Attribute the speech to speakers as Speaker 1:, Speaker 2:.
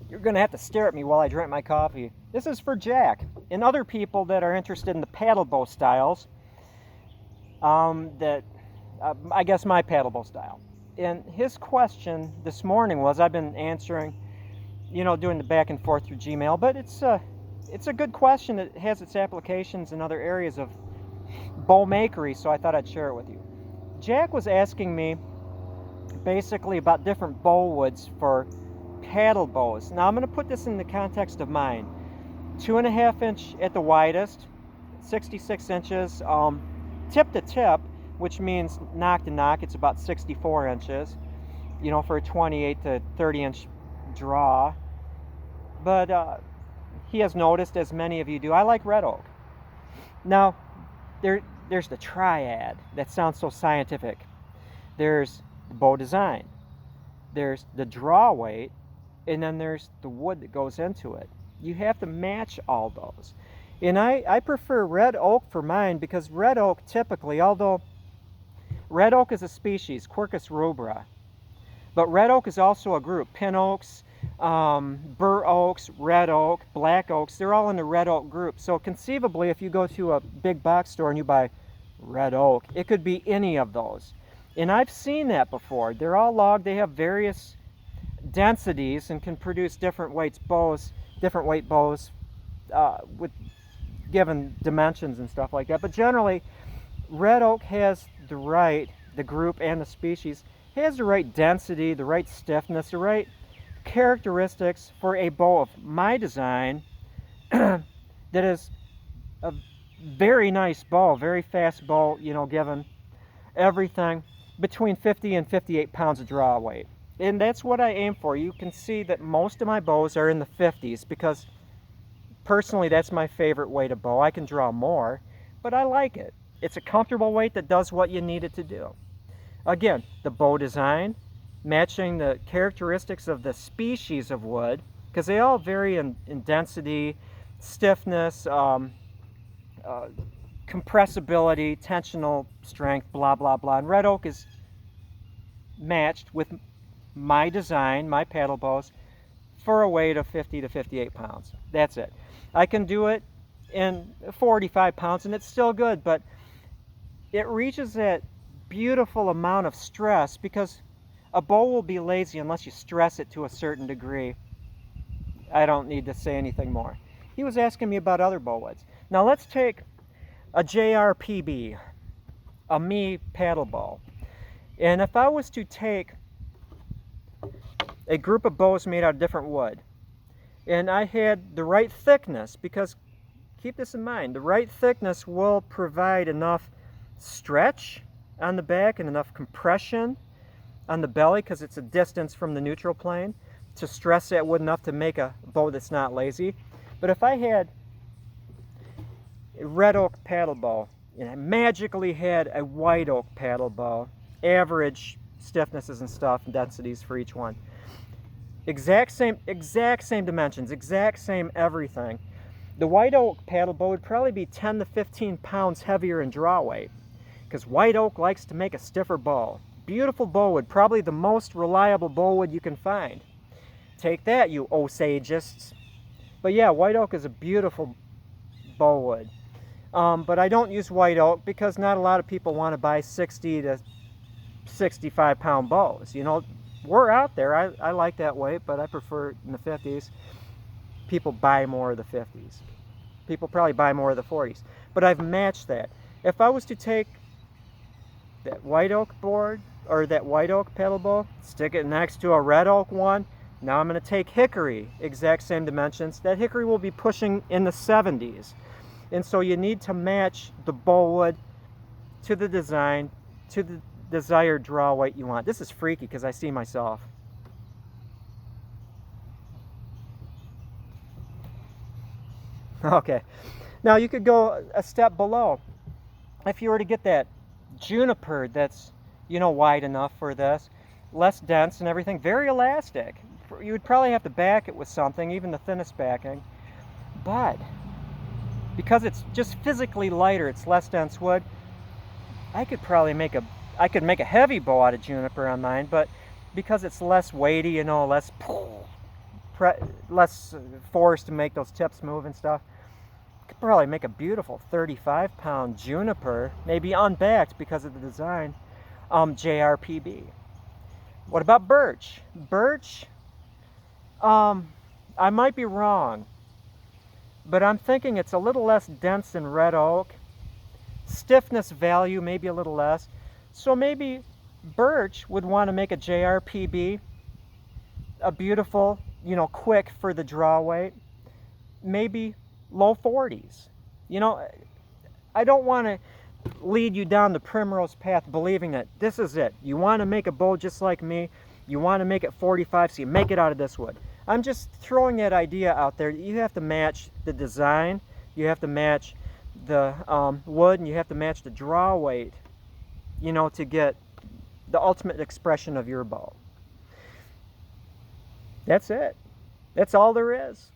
Speaker 1: You're going to have to stare at me while I drink my coffee. This is for Jack and other people that are interested in the paddle bow styles. I guess my paddle bow style. And his question this morning was, I've been answering, doing the back and forth through Gmail, but it's a good question. It has its applications in other areas of bow makery, so I thought I'd share it with you. Jack was asking me basically about different bow woods for paddle bows. Now I'm going to put this in the context of mine. 2.5 inch at the widest, 66 inches tip to tip, which means knock to knock, it's about 64 inches, for a 28 to 30 inch draw. But he has noticed, as many of you do, I like red oak. Now, there's the triad. That sounds so scientific. There's the bow design, there's the draw weight, and then there's the wood that goes into it. You have to match all those. And I prefer red oak for mine because red oak typically, although red oak is a species, Quercus rubra, but red oak is also a group. Pin oaks, bur oaks, red oak, black oaks, they're all in the red oak group. So conceivably, if you go to a big box store and you buy red oak, it could be any of those. And I've seen that before. They're all logged, they have various densities and can produce different weight bows with given dimensions and stuff like that. But generally, red oak has the group and the species, has the right density, the right stiffness, the right characteristics for a bow of my design that is a very nice bow, very fast bow, given everything between 50 and 58 pounds of draw weight. And that's what I aim for. You can see that most of my bows are in the 50s because personally that's my favorite weight of bow. I can draw more, but I like it. It's a comfortable weight that does what you need it to do. Again, the bow design, matching the characteristics of the species of wood, because they all vary in density, stiffness, compressibility, tensional strength, blah, blah, blah. And red oak is matched with my design, my paddle bows, for a weight of 50 to 58 pounds. That's it. I can do it in 45 pounds and it's still good, but it reaches that beautiful amount of stress because a bow will be lazy unless you stress it to a certain degree. I don't need to say anything more. He was asking me about other bow woods. Now let's take a JRPB, a me paddle bow. And if I was to take a group of bows made out of different wood, and I had the right thickness, because keep this in mind, the right thickness will provide enough stretch on the back and enough compression on the belly, because it's a distance from the neutral plane, to stress that wood enough to make a bow that's not lazy. But if I had a red oak paddle bow and I magically had a white oak paddle bow, average stiffnesses and stuff and densities for each one, exact same dimensions, exact same everything, the white oak paddle bow would probably be 10 to 15 pounds heavier in draw weight, because white oak likes to make a stiffer bow. Beautiful bow wood, probably the most reliable bow wood you can find. Take that, you Osagists. But yeah, white oak is a beautiful bow wood. But I don't use white oak because not a lot of people want to buy 60 to 65 pound bows. We're out there. I like that weight, but I prefer in the 50s. People buy more of the 50s. People probably buy more of the 40s. But I've matched that. If I was to take that white oak board or that white oak paddle bow, stick it next to a red oak one, now I'm going to take hickory, exact same dimensions. That hickory will be pushing in the 70s. And so you need to match the bow wood to the design, to the desired draw weight you want. This is freaky because I see myself. Okay, now you could go a step below. If you were to get that juniper that's, wide enough for this, less dense and everything, very elastic. You would probably have to back it with something, even the thinnest backing. But because it's just physically lighter, it's less dense wood, I could make a heavy bow out of juniper on mine, but because it's less weighty, less less force to make those tips move and stuff. Could probably make a beautiful 35-pound juniper, maybe unbacked because of the design, JRPB. What about birch? Birch, I might be wrong, but I'm thinking it's a little less dense than red oak. Stiffness value maybe a little less. So maybe birch would want to make a JRPB, a beautiful, quick for the draw weight, maybe low 40s. I don't want to lead you down the primrose path believing that this is it. You want to make a bow just like me, you want to make it 45, so you make it out of this wood. I'm just throwing that idea out there. You have to match the design, you have to match the wood, and you have to match the draw weight, to get the ultimate expression of your bow. That's it. That's all there is.